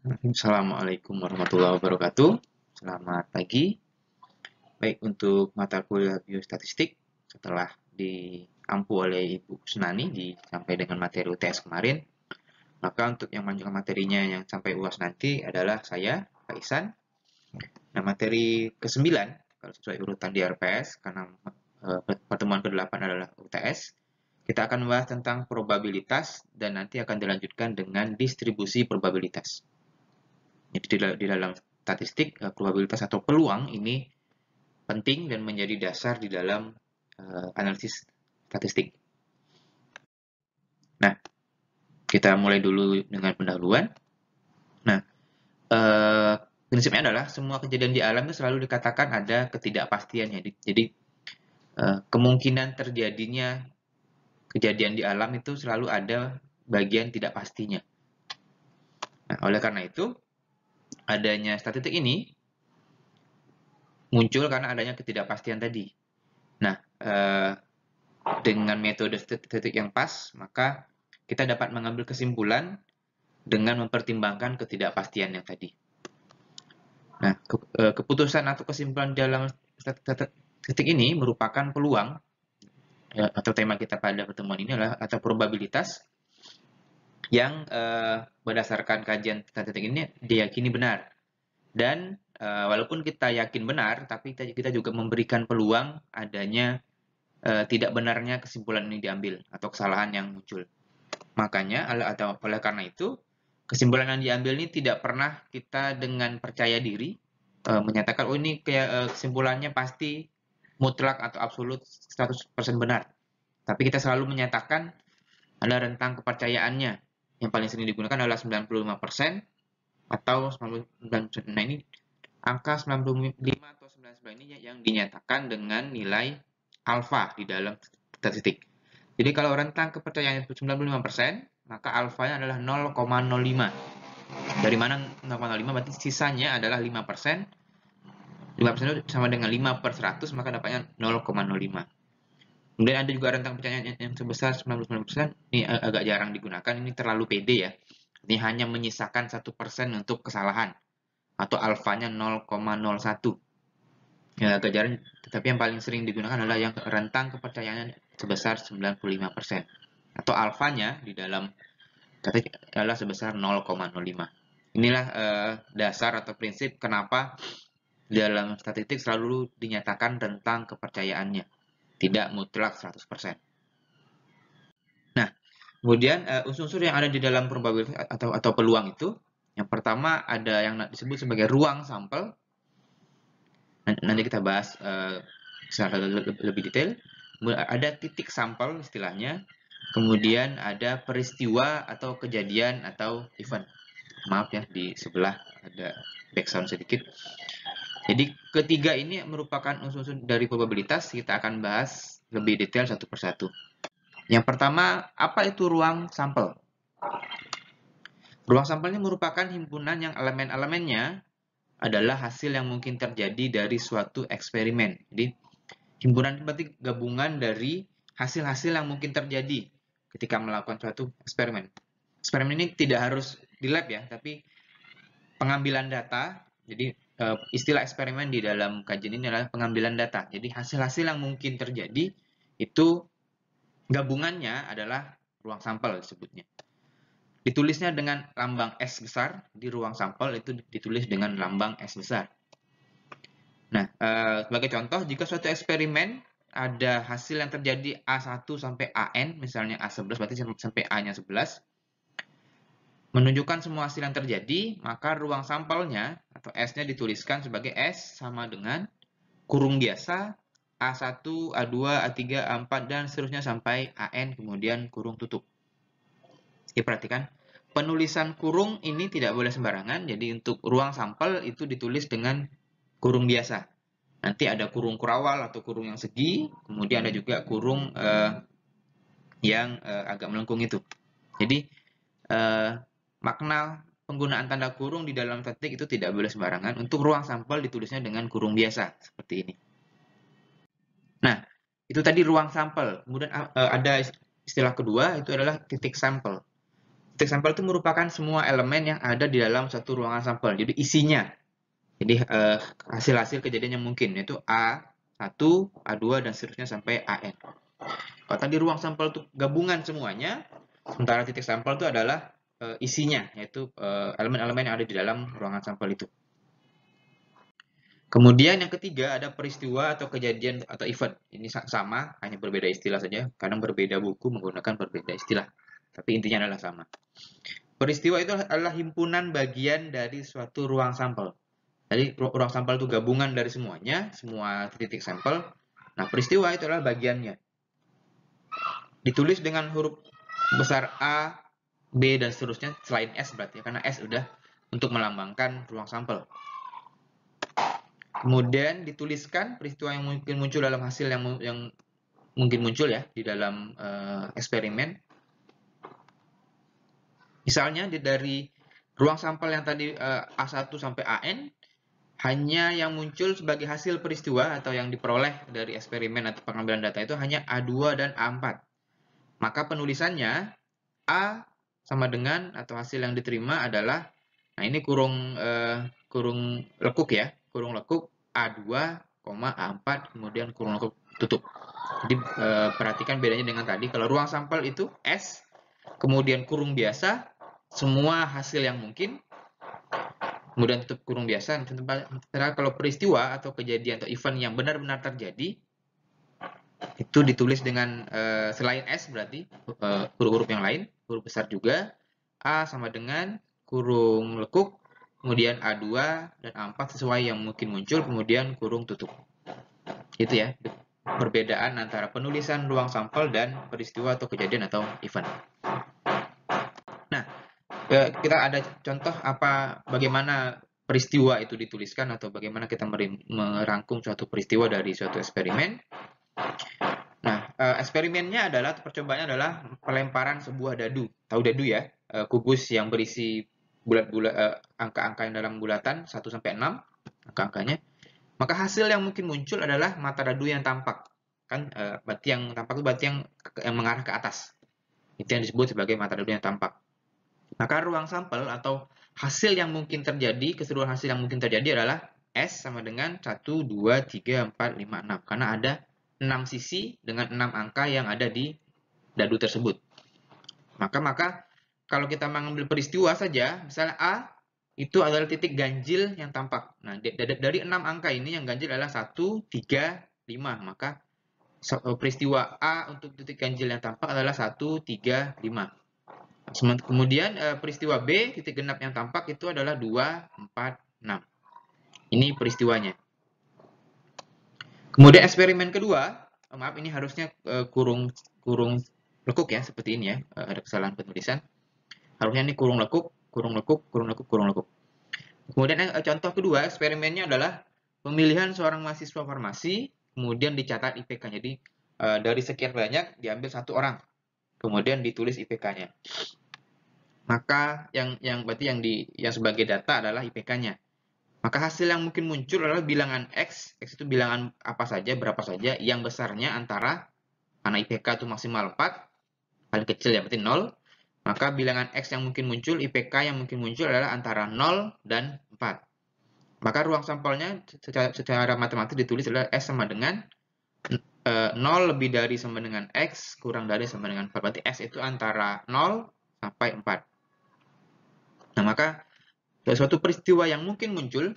Assalamualaikum warahmatullahi wabarakatuh. Selamat pagi. Baik, untuk mata kuliah biostatistik, setelah diampu oleh Ibu Sunani sampai dengan materi UTS kemarin, maka untuk yang melanjutkan materinya yang sampai UAS nanti adalah saya, Pak Ihsan. Nah, materi ke-9, kalau sesuai urutan di RPS, karena pertemuan ke-8 adalah UTS, kita akan membahas tentang probabilitas dan nanti akan dilanjutkan dengan distribusi probabilitas. Jadi di dalam statistik, probabilitas atau peluang ini penting dan menjadi dasar di dalam analisis statistik. Nah, kita mulai dulu dengan pendahuluan. Nah, prinsipnya adalah semua kejadian di alam itu selalu dikatakan ada ketidakpastiannya. Jadi, kemungkinan terjadinya kejadian di alam itu selalu ada bagian tidak pastinya. Nah, oleh karena itu, adanya statistik ini muncul karena adanya ketidakpastian tadi. Nah, dengan metode statistik yang pas, maka kita dapat mengambil kesimpulan dengan mempertimbangkan ketidakpastian yang tadi. Nah, keputusan atau kesimpulan dalam statistik ini merupakan peluang, atau tema kita pada pertemuan ini adalah atau probabilitas yang berdasarkan kajian statistik ini diyakini benar. Dan walaupun kita yakin benar, tapi kita juga memberikan peluang adanya tidak benarnya kesimpulan ini diambil atau kesalahan yang muncul. Makanya oleh karena itu kesimpulan yang diambil ini tidak pernah kita dengan percaya diri menyatakan oh ini kayak kesimpulannya pasti mutlak atau absolut 100% benar. Tapi kita selalu menyatakan ada rentang kepercayaannya. Yang paling sering digunakan adalah 95% atau 99%. Nah, ini angka 95 atau 99 ini yang dinyatakan dengan nilai alfa di dalam statistik. Jadi kalau rentang kepercayaan itu 95%, maka alfanya adalah 0,05. Dari mana 0,05? Berarti sisanya adalah 5%. 5% itu sama dengan 5 per 100, maka dapatnya 0,05. Kemudian ada juga rentang kepercayaan yang sebesar 99%. Ini agak jarang digunakan, ini terlalu pede ya. Ini hanya menyisakan 1% untuk kesalahan. Atau alfanya 0,01. Ya, agak jarang, tetapi yang paling sering digunakan adalah yang rentang kepercayaan sebesar 95%. Atau alfanya di dalam statistik adalah sebesar 0,05. Inilah dasar atau prinsip kenapa dalam statistik selalu dinyatakan tentang kepercayaannya. Tidak mutlak 100%. Nah, kemudian unsur-unsur yang ada di dalam probabilitas atau peluang itu, yang pertama ada yang disebut sebagai ruang sampel. Nanti kita bahas secara lebih detail. Ada titik sampel istilahnya. Kemudian ada peristiwa atau kejadian atau event. Maaf ya, di sebelah ada background sedikit. Jadi ketiga ini merupakan unsur-unsur dari probabilitas. Kita akan bahas lebih detail satu persatu. Yang pertama, apa itu ruang sampel? Ruang sampel ini merupakan himpunan yang elemen-elemennya adalah hasil yang mungkin terjadi dari suatu eksperimen. Jadi, himpunan itu berarti gabungan dari hasil-hasil yang mungkin terjadi ketika melakukan suatu eksperimen. Eksperimen ini tidak harus di lab ya, tapi pengambilan data. Jadi, istilah eksperimen di dalam kajian ini adalah pengambilan data. Jadi, hasil-hasil yang mungkin terjadi itu gabungannya adalah ruang sampel disebutnya. Ditulisnya dengan lambang S besar, di ruang sampel itu ditulis dengan lambang S besar. Nah, sebagai contoh, jika suatu eksperimen ada hasil yang terjadi A1 sampai AN, misalnya A11 berarti sampai A-nya 11, menunjukkan semua hasil yang terjadi, maka ruang sampelnya atau S-nya dituliskan sebagai S sama dengan kurung biasa A1, A2, A3, A4, dan seterusnya sampai AN, kemudian kurung tutup. Oke, perhatikan. Penulisan kurung ini tidak boleh sembarangan, jadi untuk ruang sampel itu ditulis dengan kurung biasa. Nanti ada kurung kurawal atau kurung yang segi, kemudian ada juga kurung yang agak melengkung itu. Jadi makna penggunaan tanda kurung di dalam statistik itu tidak boleh sembarangan. Untuk ruang sampel ditulisnya dengan kurung biasa seperti ini. Nah, itu tadi ruang sampel. Kemudian ada istilah kedua itu adalah titik sampel. Titik sampel itu merupakan semua elemen yang ada di dalam satu ruangan sampel. Jadi isinya. Jadi hasil-hasil kejadian yang mungkin yaitu A1, A2 dan seterusnya sampai AN. Kalau tadi ruang sampel itu gabungan semuanya, sementara titik sampel itu adalah isinya, yaitu elemen-elemen yang ada di dalam ruangan sampel itu. Kemudian yang ketiga ada peristiwa atau kejadian atau event. Ini sama, hanya berbeda istilah saja. Kadang berbeda buku menggunakan berbeda istilah. Tapi intinya adalah sama. Peristiwa itu adalah himpunan bagian dari suatu ruang sampel. Jadi ruang sampel itu gabungan dari semuanya, semua titik sampel. Nah, peristiwa itu adalah bagiannya. Ditulis dengan huruf besar A, B, dan seterusnya selain S berarti, karena S udah untuk melambangkan ruang sampel. Kemudian dituliskan peristiwa yang mungkin muncul dalam hasil yang mungkin muncul ya di dalam eksperimen. Misalnya dari ruang sampel yang tadi A1 sampai AN, hanya yang muncul sebagai hasil peristiwa atau yang diperoleh dari eksperimen atau pengambilan data itu hanya A2 dan A4. Maka penulisannya A sama dengan atau hasil yang diterima adalah, nah ini kurung lekuk ya, kurung lekuk A2, A4, kemudian kurung lekuk tutup. Jadi perhatikan bedanya dengan tadi, kalau ruang sampel itu S, kemudian kurung biasa, semua hasil yang mungkin, kemudian tutup kurung biasa. Sementara kalau peristiwa atau kejadian atau event yang benar-benar terjadi, itu ditulis dengan selain S berarti huruf-huruf yang lain, huruf besar juga. A sama dengan kurung lekuk, kemudian A2 dan A4 sesuai yang mungkin muncul, kemudian kurung tutup. Itu ya, perbedaan antara penulisan ruang sampel dan peristiwa atau kejadian atau event. Nah, kita ada contoh bagaimana peristiwa itu dituliskan atau bagaimana kita merangkum suatu peristiwa dari suatu eksperimen. Nah, eksperimennya adalah, percobaannya adalah pelemparan sebuah dadu. Tahu dadu ya? Kubus yang berisi angka-angka yang dalam bulatan 1 sampai 6, angka-angkanya. Maka hasil yang mungkin muncul adalah mata dadu yang tampak. Kan berarti yang tampak itu berarti yang mengarah ke atas. Itu yang disebut sebagai mata dadu yang tampak. Maka ruang sampel atau hasil yang mungkin terjadi, keseluruhan hasil yang mungkin terjadi adalah S sama dengan 1, 2, 3, 4, 5, 6. Karena ada 6 sisi dengan 6 angka yang ada di dadu tersebut. Maka kalau kita mengambil peristiwa saja, misalnya A itu adalah titik ganjil yang tampak. Nah, dari 6 angka ini yang ganjil adalah 1, 3, 5. Maka peristiwa A untuk titik ganjil yang tampak adalah 1, 3, 5. Kemudian peristiwa B titik genap yang tampak itu adalah 2, 4, 6. Ini peristiwanya. Kemudian eksperimen kedua, maaf ini harusnya kurung lekuk ya, seperti ini ya, ada kesalahan penulisan. Harusnya ini kurung lekuk, kurung lekuk, kurung lekuk, kurung lekuk. Kemudian contoh kedua, eksperimennya adalah pemilihan seorang mahasiswa farmasi, kemudian dicatat IPK. Jadi dari sekian banyak diambil satu orang, kemudian ditulis IPK-nya. Maka yang berarti yang sebagai data adalah IPK-nya. Maka hasil yang mungkin muncul adalah bilangan X. X itu bilangan apa saja, berapa saja, yang besarnya antara, karena IPK itu maksimal 4, paling kecil ya berarti 0. Maka bilangan X yang mungkin muncul, IPK yang mungkin muncul adalah antara 0 dan 4. Maka ruang sampelnya secara matematis ditulis adalah S sama dengan 0 lebih dari sama dengan X, kurang dari sama dengan 4. Berarti S itu antara 0 sampai 4. Nah, maka suatu peristiwa yang mungkin muncul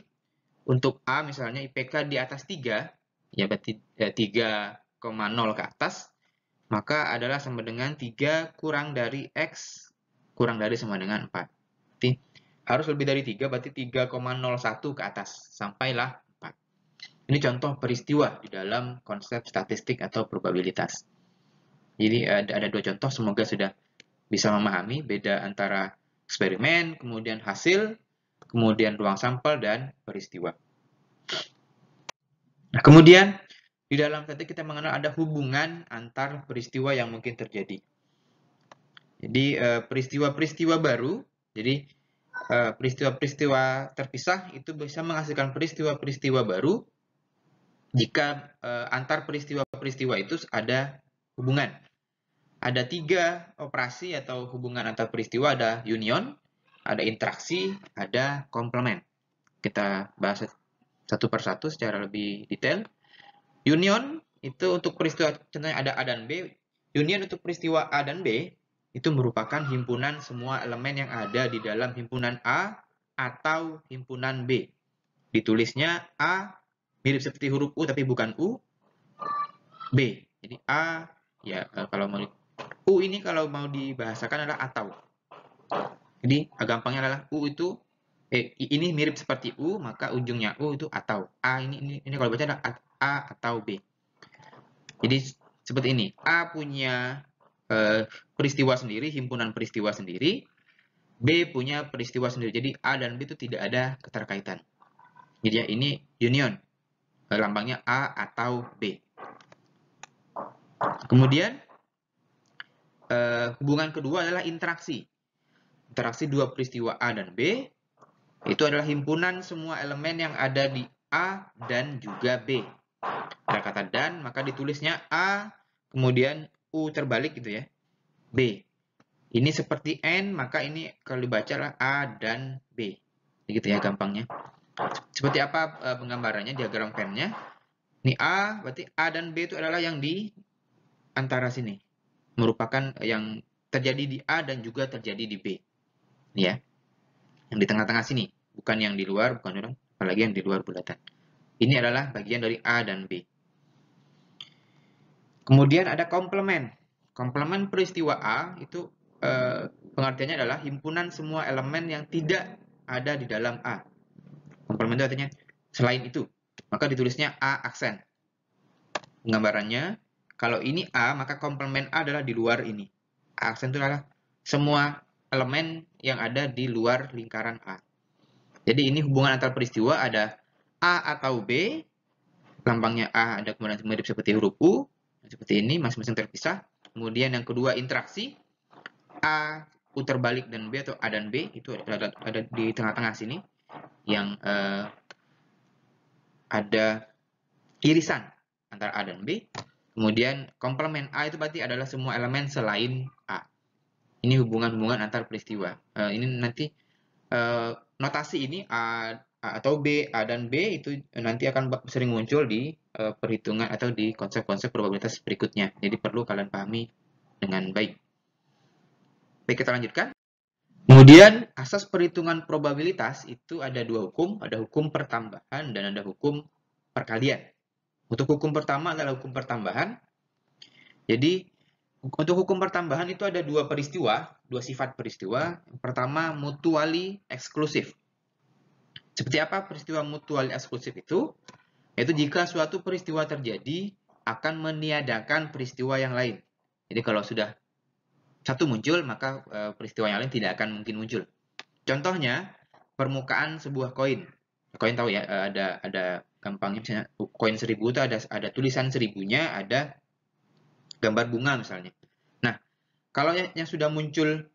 untuk A misalnya IPK di atas 3, ya berarti 3,0 ke atas, maka adalah sama dengan 3 kurang dari X kurang dari sama dengan 4. Berarti harus lebih dari 3, berarti 3,01 ke atas, sampailah 4. Ini contoh peristiwa di dalam konsep statistik atau probabilitas. Jadi ada dua contoh, semoga sudah bisa memahami beda antara eksperimen, kemudian hasil, kemudian ruang sampel, dan peristiwa. Nah, kemudian di dalam statistik kita mengenal ada hubungan antar peristiwa yang mungkin terjadi. Jadi peristiwa-peristiwa baru, jadi peristiwa-peristiwa terpisah itu bisa menghasilkan peristiwa-peristiwa baru jika antar peristiwa-peristiwa itu ada hubungan. Ada 3 operasi atau hubungan antar peristiwa, ada union, ada interaksi, ada komplement. Kita bahas satu persatu secara lebih detail. Union itu untuk peristiwa, contohnya ada A dan B. Union untuk peristiwa A dan B itu merupakan himpunan semua elemen yang ada di dalam himpunan A atau himpunan B. Ditulisnya A mirip seperti huruf U tapi bukan U, B. Jadi A, ya kalau mau U ini kalau mau dibahasakan adalah atau. Jadi gampangnya adalah U itu ini mirip seperti U, maka ujungnya U itu atau. A ini kalau baca adalah A atau B. Jadi seperti ini. A punya peristiwa sendiri, himpunan peristiwa sendiri. B punya peristiwa sendiri. Jadi A dan B itu tidak ada keterkaitan. Jadi ya ini union. Lambangnya A atau B. Kemudian hubungan kedua adalah interaksi. Interaksi dua peristiwa A dan B itu adalah himpunan semua elemen yang ada di A dan juga B. Ada kata dan, maka ditulisnya A, kemudian U terbalik gitu ya. B. Ini seperti N, maka ini kalau dibaca adalah A dan B. Gitu ya gampangnya. Seperti apa penggambarannya, diagram Venn-nya. Ini A, berarti A dan B itu adalah yang di antara sini. Merupakan yang terjadi di A dan juga terjadi di B. Ya. Yang di tengah-tengah sini. Bukan yang di luar, bukan orang, apalagi yang di luar bulatan. Ini adalah bagian dari A dan B. Kemudian ada komplement. Komplement peristiwa A itu pengertiannya adalah himpunan semua elemen yang tidak ada di dalam A. Komplement itu artinya selain itu. Maka ditulisnya A aksen. Penggambarannya, kalau ini A, maka komplement A adalah di luar ini. A aksen itu adalah semua elemen yang ada di luar lingkaran A. Jadi ini hubungan antar peristiwa, ada A atau B, lambangnya A ada kemudian mirip seperti huruf U, seperti ini, masing-masing terpisah. Kemudian yang kedua interaksi, A, U terbalik dan B atau A dan B, itu ada di tengah-tengah sini, yang ada irisan antara A dan B. Kemudian komplement A itu berarti adalah semua elemen selain A. Ini hubungan-hubungan antar peristiwa. Ini nanti notasi ini A atau B, A dan B itu nanti akan sering muncul di perhitungan atau di konsep-konsep probabilitas berikutnya. Jadi perlu kalian pahami dengan baik. Baik, kita lanjutkan. Kemudian asas perhitungan probabilitas itu ada 2 hukum, ada hukum pertambahan dan ada hukum perkalian. Untuk hukum pertama adalah hukum pertambahan. Jadi untuk hukum pertambahan itu ada 2 peristiwa, 2 sifat peristiwa. Yang pertama mutually eksklusif. Seperti apa peristiwa mutual eksklusif itu? Yaitu jika suatu peristiwa terjadi akan meniadakan peristiwa yang lain. Jadi kalau sudah satu muncul, maka peristiwa yang lain tidak akan mungkin muncul. Contohnya, permukaan sebuah koin. Koin tahu ya, ada gampangnya misalnya koin 1000 itu ada tulisan 1000-nya, ada gambar bunga misalnya. Nah, kalau yang sudah muncul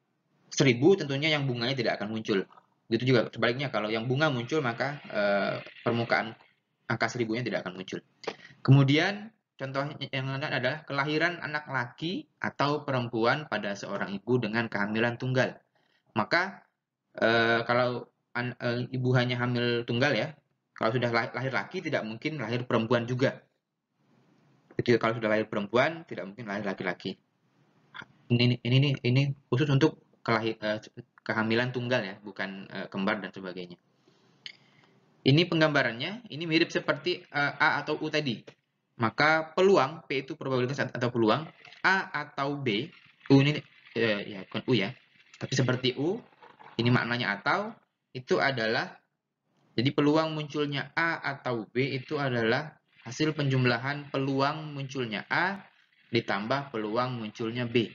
1000, tentunya yang bunganya tidak akan muncul. Begitu juga sebaliknya, kalau yang bunga muncul, maka permukaan angka 1000-nya tidak akan muncul. Kemudian, contoh yang lain adalah kelahiran anak laki atau perempuan pada seorang ibu dengan kehamilan tunggal. Maka, kalau ibu hanya hamil tunggal ya, kalau sudah lahir laki, tidak mungkin lahir perempuan juga. Jadi kalau sudah lahir perempuan, tidak mungkin lahir laki-laki. Ini khusus untuk kehamilan tunggal ya, bukan kembar dan sebagainya. Ini penggambarannya, ini mirip seperti A atau U tadi. Maka peluang, P itu probabilitas atau peluang, A atau B, U ini ya bukan U ya, tapi seperti U, ini maknanya atau, itu adalah, jadi peluang munculnya A atau B itu adalah hasil penjumlahan peluang munculnya A ditambah peluang munculnya B.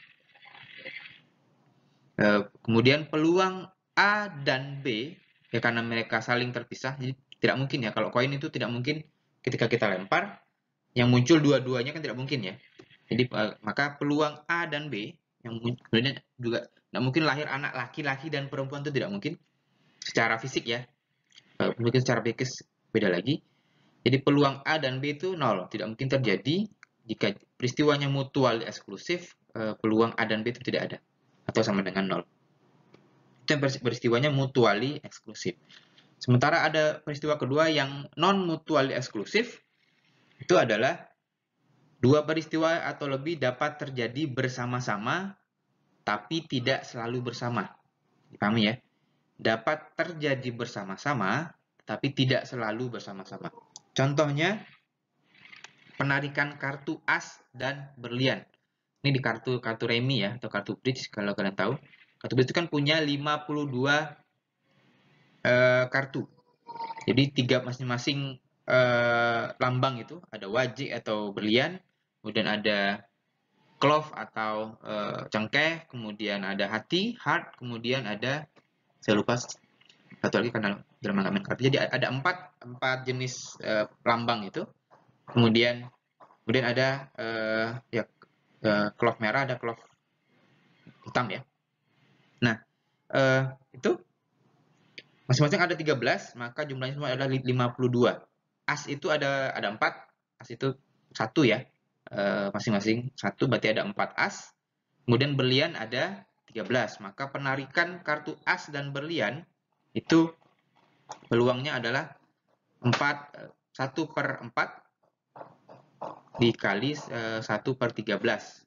Kemudian peluang A dan B, ya karena mereka saling terpisah, jadi tidak mungkin ya, kalau koin itu tidak mungkin ketika kita lempar, yang muncul dua-duanya kan tidak mungkin ya. Jadi maka peluang A dan B, yang kemudian juga tidak mungkin lahir anak laki-laki dan perempuan, itu tidak mungkin secara fisik ya. Mungkin secara biologis beda lagi. Jadi peluang A dan B itu 0, tidak mungkin terjadi jika peristiwanya mutual eksklusif, peluang A dan B itu tidak ada atau sama dengan 0. Itu yang peristiwanya mutually eksklusif. Sementara ada peristiwa kedua yang non-mutually eksklusif, itu adalah dua peristiwa atau lebih dapat terjadi bersama-sama, tapi tidak selalu bersama. Dipahami ya? Dapat terjadi bersama-sama, tapi tidak selalu bersama-sama. Contohnya, penarikan kartu as dan berlian. Ini di kartu remi ya, atau kartu bridge kalau kalian tahu. Kartu bridge itu kan punya 52 kartu. Jadi tiga masing-masing lambang itu ada wajik atau berlian, kemudian ada clove atau cengkeh, kemudian ada hati, heart, kemudian ada, saya lupa satu lagi karena dalam main kartu. Jadi ada empat jenis lambang itu. Kemudian ada clove merah, ada clove hitam ya. Nah, itu masing-masing ada 13, maka jumlahnya semua adalah 52. As itu ada 4, as itu 1 ya. Masing-masing 1 berarti ada 4 as. Kemudian berlian ada 13, maka penarikan kartu as dan berlian itu peluangnya adalah 1/4 dikali 1/13.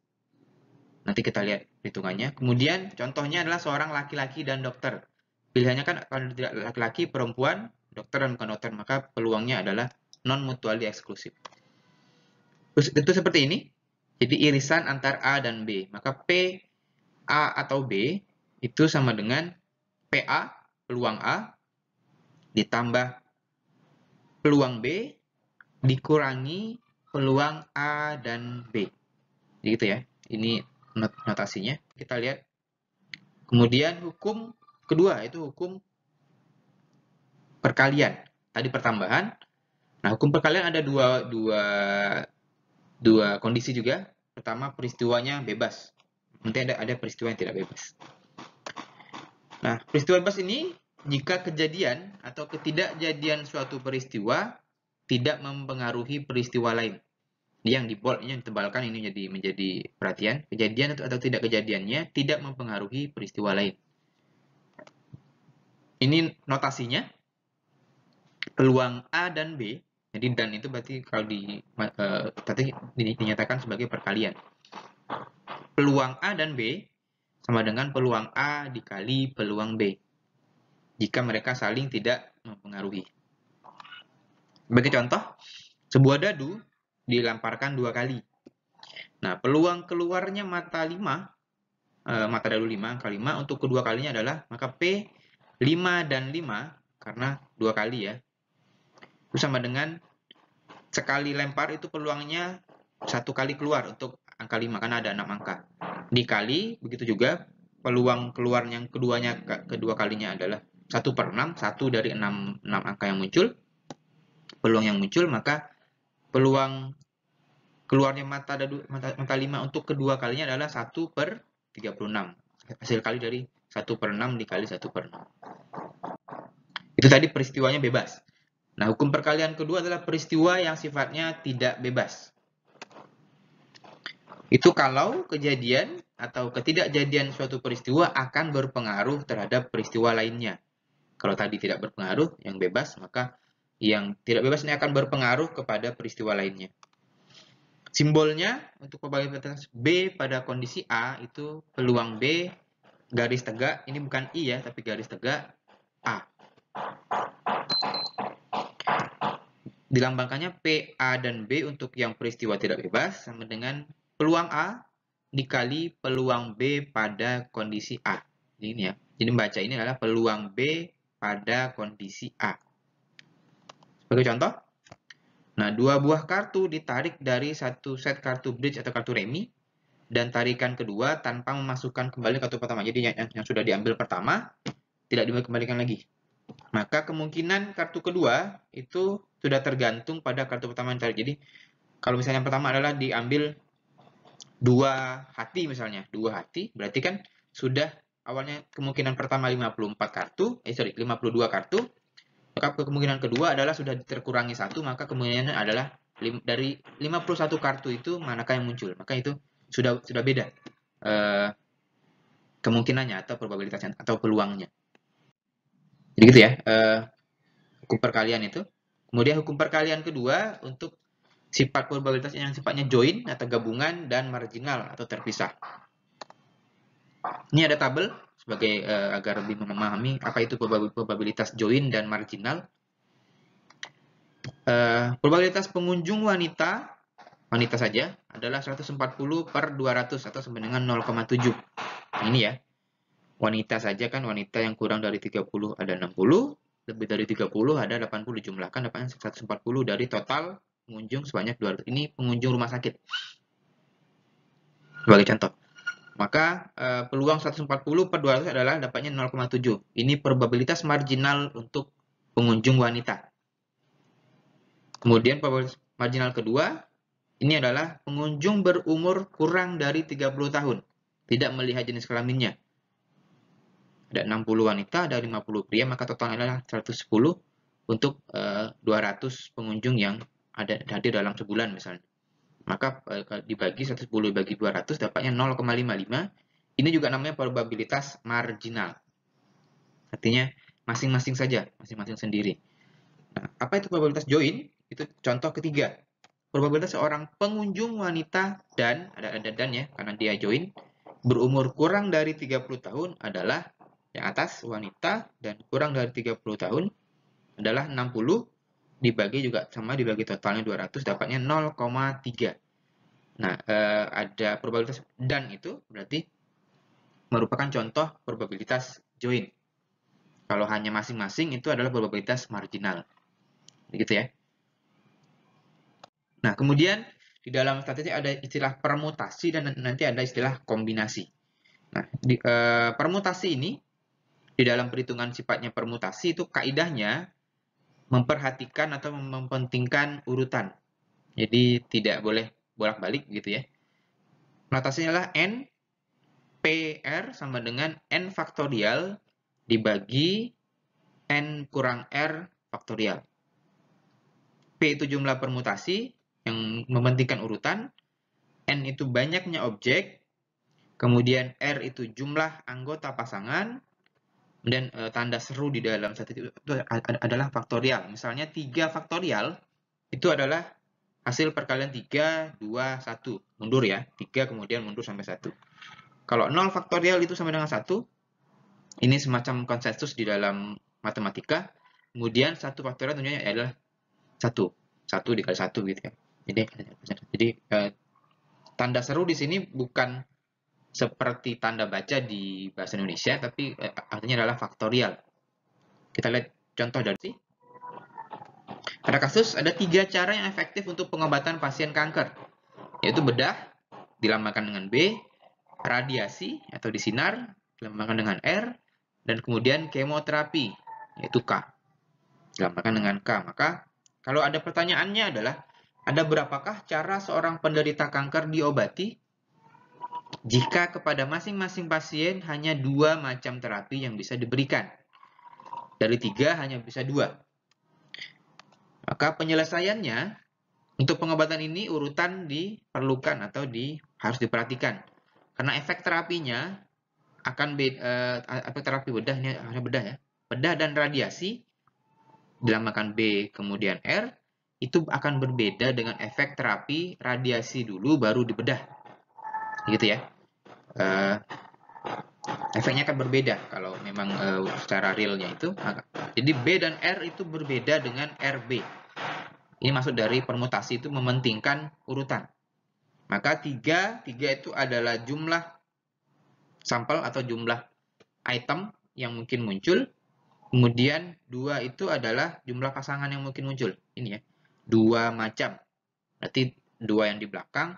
Nanti kita lihat hitungannya. Kemudian contohnya adalah seorang laki-laki dan dokter. Pilihannya kan kalau tidak laki-laki, perempuan, dokter dan bukan dokter, maka peluangnya adalah non-mutually eksklusif. Terus itu seperti ini. Jadi irisan antar A dan B. Maka P, A atau B itu sama dengan PA, peluang A, ditambah peluang B, dikurangi peluang A dan B. Jadi gitu ya. Ini notasinya. Kita lihat. Kemudian hukum kedua itu hukum perkalian. Tadi pertambahan. Nah, hukum perkalian ada dua kondisi juga. Pertama, peristiwanya bebas. Nanti ada peristiwa yang tidak bebas. Nah, peristiwa bebas ini jika kejadian atau ketidakjadian suatu peristiwa tidak mempengaruhi peristiwa lain. Yang di bold, yang ditebalkan ini menjadi perhatian. Kejadian atau tidak kejadiannya tidak mempengaruhi peristiwa lain. Ini notasinya. Peluang A dan B. Jadi dan itu berarti kalau dinyatakan sebagai perkalian. Peluang A dan B sama dengan peluang A dikali peluang B. Jika mereka saling tidak mempengaruhi. Sebagai contoh, sebuah dadu dilemparkan 2 kali. Nah, peluang keluarnya mata dadu 5, angka 5 untuk kedua kalinya adalah, maka P 5 dan 5, karena 2 kali ya, itu sama dengan sekali lempar itu peluangnya 1 kali keluar untuk angka 5, karena ada 6 angka. Dikali, begitu juga peluang keluar yang kedua kalinya adalah 1/6, 1 dari 6 angka yang muncul. Peluang yang muncul, maka peluang keluarnya mata 5 untuk kedua kalinya adalah 1/36. Hasil kali dari 1/6 dikali 1/6. Itu tadi peristiwanya bebas. Nah, hukum perkalian kedua adalah peristiwa yang sifatnya tidak bebas. Itu kalau kejadian atau ketidakjadian suatu peristiwa akan berpengaruh terhadap peristiwa lainnya. Kalau tadi tidak berpengaruh, yang bebas, maka yang tidak bebas ini akan berpengaruh kepada peristiwa lainnya. Simbolnya untuk probabilitas B pada kondisi A itu peluang B garis tegak, ini bukan I ya, tapi garis tegak A. Dilambangkannya P, A, dan B untuk yang peristiwa tidak bebas sama dengan peluang A dikali peluang B pada kondisi A. Ini ya. Jadi membaca ini adalah peluang B pada kondisi A. Sebagai contoh, nah 2 buah kartu ditarik dari satu set kartu bridge atau kartu remi, dan tarikan kedua tanpa memasukkan kembali kartu pertama. Jadi yang sudah diambil pertama tidak dikembalikan lagi. Maka kemungkinan kartu kedua itu sudah tergantung pada kartu pertama yang ditarik. Jadi kalau misalnya yang pertama adalah diambil 2 hati misalnya, 2 hati, berarti kan sudah awalnya kemungkinan pertama 52 kartu, maka kemungkinan kedua adalah sudah terkurangi 1, maka kemungkinan adalah dari 51 kartu itu manakah yang muncul. Maka itu sudah beda. kemungkinannya atau probabilitasnya atau peluangnya. Jadi gitu ya, hukum perkalian itu. Kemudian hukum perkalian kedua untuk sifat probabilitas yang sifatnya join atau gabungan dan marginal atau terpisah. Ini ada tabel sebagai agar lebih memahami apa itu probabilitas join dan marginal. Probabilitas pengunjung wanita saja adalah 140 per 200 atau sama dengan 0,7. Ini ya, wanita saja kan, wanita yang kurang dari 30 ada 60, lebih dari 30 ada 80, dijumlahkan dapatnya 140 dari total pengunjung sebanyak 200. Ini pengunjung rumah sakit. Sebagai contoh. Maka peluang 140 per 200 adalah dapatnya 0,7. Ini probabilitas marginal untuk pengunjung wanita. Kemudian probabilitas marginal kedua, ini adalah pengunjung berumur kurang dari 30 tahun. Tidak melihat jenis kelaminnya. Ada 60 wanita, ada 50 pria, maka totalnya adalah 110 untuk 200 pengunjung yang hadir dalam sebulan misalnya. Maka dibagi 110 dibagi 200 dapatnya 0,55. Ini juga namanya probabilitas marginal. Artinya masing-masing saja, masing-masing sendiri. Nah, apa itu probabilitas join? Itu contoh ketiga. Probabilitas seorang pengunjung wanita dan, ada dan ya, karena dia join, berumur kurang dari 30 tahun adalah yang atas wanita dan kurang dari 30 tahun adalah 60 dibagi juga sama dibagi totalnya 200 dapatnya 0,3. Nah, ada probabilitas dan itu berarti merupakan contoh probabilitas join. Kalau hanya masing-masing itu adalah probabilitas marginal. Begitu ya. Nah, kemudian di dalam statistik ada istilah permutasi dan nanti ada istilah kombinasi. Nah, permutasi ini di dalam perhitungan sifatnya permutasi itu kaidahnya memperhatikan atau mementingkan urutan. Jadi tidak boleh bolak-balik gitu ya. Notasinya adalah N PR sama dengan N faktorial dibagi N kurang R faktorial. P itu jumlah permutasi yang mementingkan urutan, N itu banyaknya objek, kemudian R itu jumlah anggota pasangan, dan tanda seru di dalam statistik itu adalah faktorial. Misalnya 3 faktorial itu adalah hasil perkalian 3, 2, 1. Mundur ya, 3 kemudian mundur sampai 1. Kalau 0 faktorial itu sama dengan 1, ini semacam konsensus di dalam matematika. Kemudian 1 faktorial tentunya adalah 1. 1 dikali 1 gitu ya. Jadi tanda seru di sini bukan seperti tanda baca di bahasa Indonesia, tapi artinya adalah faktorial. Kita lihat contoh dari sini. Pada kasus, ada 3 cara yang efektif untuk pengobatan pasien kanker, yaitu bedah, dilambangkan dengan B, radiasi atau disinar, dilambangkan dengan R, dan kemudian kemoterapi, yaitu K, dilambangkan dengan K. Maka, kalau ada pertanyaannya adalah, ada berapakah cara seorang penderita kanker diobati? Jika kepada masing-masing pasien hanya 2 macam terapi yang bisa diberikan. Dari 3 hanya bisa 2. Maka penyelesaiannya, untuk pengobatan ini urutan diperlukan atau harus diperhatikan. Karena efek terapinya akan efek terapi bedah ini hanya bedah ya. Bedah dan radiasi dilambangkan B kemudian R itu akan berbeda dengan efek terapi radiasi dulu baru dibedah. Gitu ya. Efeknya akan berbeda kalau memang secara realnya itu. Jadi B dan R itu berbeda dengan RB. Ini maksud dari permutasi itu mementingkan urutan. Maka 3 itu adalah jumlah sampel atau jumlah item yang mungkin muncul. Kemudian 2 itu adalah jumlah pasangan yang mungkin muncul. Ini ya, 2 macam. Berarti 2 yang di belakang,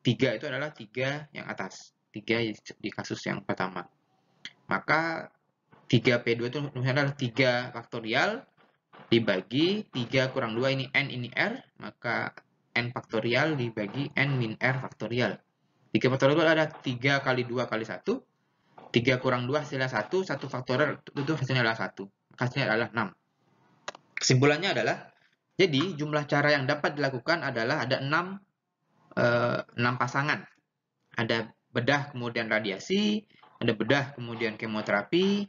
3 itu adalah 3 yang atas. 3 di kasus yang pertama. Maka 3P2 itu adalah 3 faktorial dibagi 3 kurang 2, ini N, ini R, maka N faktorial dibagi N min R faktorial. 3 faktorial itu ada 3 kali 2 kali 1, 3 kurang 2 hasilnya 1, 1 faktorial itu hasilnya adalah 1, hasilnya adalah 6. Kesimpulannya adalah, jadi jumlah cara yang dapat dilakukan adalah ada 6 pasangan. Ada bedah kemudian radiasi, ada bedah kemudian kemoterapi,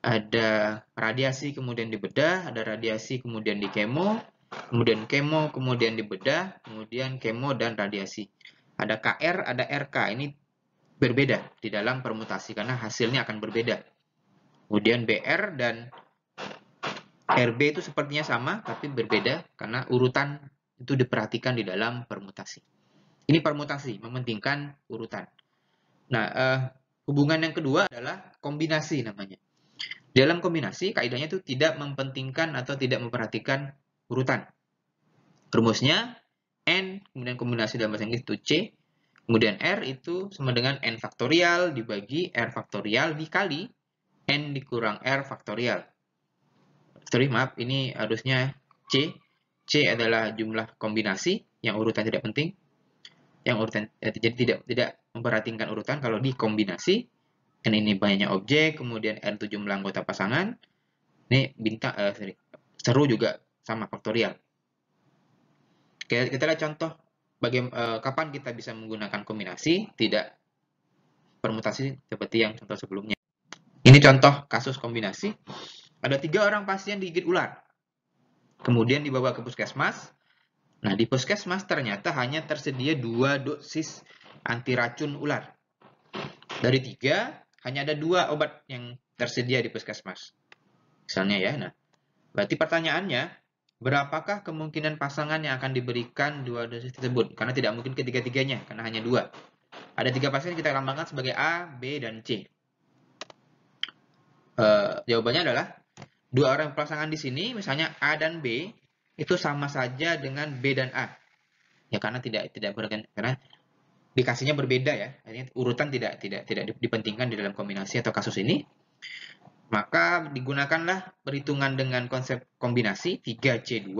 ada radiasi kemudian di bedah, ada radiasi kemudian di kemo, kemudian kemo kemudian di bedah, kemudian kemo dan radiasi. Ada KR, ada RK. Ini berbeda di dalam permutasi karena hasilnya akan berbeda. Kemudian BR dan RB itu sepertinya sama tapi berbeda karena urutan itu diperhatikan di dalam permutasi. Ini permutasi, mementingkan urutan. Nah, hubungan yang kedua adalah kombinasi namanya. Dalam kombinasi, kaidahnya itu tidak mementingkan atau tidak memperhatikan urutan. Rumusnya, N, kemudian kombinasi dalam bahasa Inggris itu C, kemudian R itu sama dengan N faktorial dibagi R faktorial dikali N dikurang R faktorial. Sorry, maaf, ini harusnya C. C adalah jumlah kombinasi yang urutan tidak penting. Yang urutan jadi tidak memperhatikan urutan kalau dikombinasi. N ini banyaknya objek, kemudian N itu jumlah anggota pasangan. Ini bintang, seru juga sama faktorial. Kita lihat contoh kapan kita bisa menggunakan kombinasi, tidak permutasi seperti yang contoh sebelumnya. Ini contoh kasus kombinasi. Ada 3 orang pasien digigit ular. Kemudian dibawa ke puskesmas. Nah, di puskesmas ternyata hanya tersedia 2 dosis anti racun ular. Dari 3, hanya ada 2 obat yang tersedia di puskesmas. Misalnya ya, nah. Berarti pertanyaannya, berapakah kemungkinan pasangan yang akan diberikan 2 dosis tersebut? Karena tidak mungkin ketiga-tiganya, karena hanya 2. Ada 3 pasien kita lambangkan sebagai A, B, dan C. Jawabannya adalah 2 orang pasangan di sini, misalnya A dan B, itu sama saja dengan B dan A. Ya karena tidak karena dikasihnya berbeda ya. Artinya urutan tidak dipentingkan di dalam kombinasi atau kasus ini. Maka digunakanlah perhitungan dengan konsep kombinasi 3C2.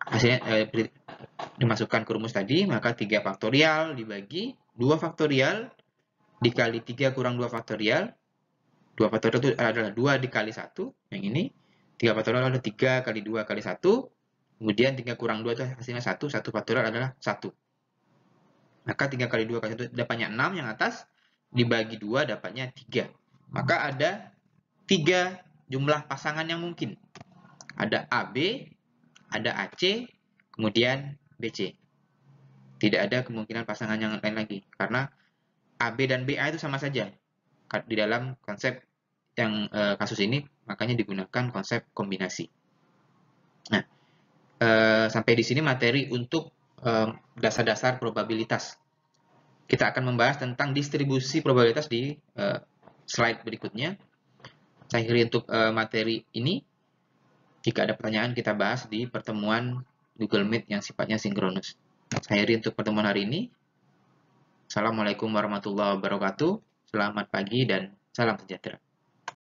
Hasilnya dimasukkan ke rumus tadi, maka 3 faktorial dibagi 2 faktorial dikali 3 kurang 2 faktorial. 2 faktorial itu adalah 2 dikali 1, yang ini. 3 faktorial adalah 3 kali 2 kali 1. Kemudian 3 kurang 2 itu hasilnya 1, 1 faktorial adalah 1. Maka 3 kali 2 kali 1 dapatnya 6 yang atas, dibagi 2 dapatnya 3. Maka ada 3 jumlah pasangan yang mungkin. Ada AB, ada AC, kemudian BC. Tidak ada kemungkinan pasangan yang lain lagi. Karena AB dan BA itu sama saja. Di dalam konsep yang kasus ini, makanya digunakan konsep kombinasi. Nah, sampai di sini materi untuk dasar-dasar probabilitas. Kita akan membahas tentang distribusi probabilitas di slide berikutnya. Saya akhiri untuk materi ini. Jika ada pertanyaan, kita bahas di pertemuan Google Meet yang sifatnya sinkronus. Saya akhiri untuk pertemuan hari ini. Assalamualaikum warahmatullahi wabarakatuh. Selamat pagi dan salam sejahtera.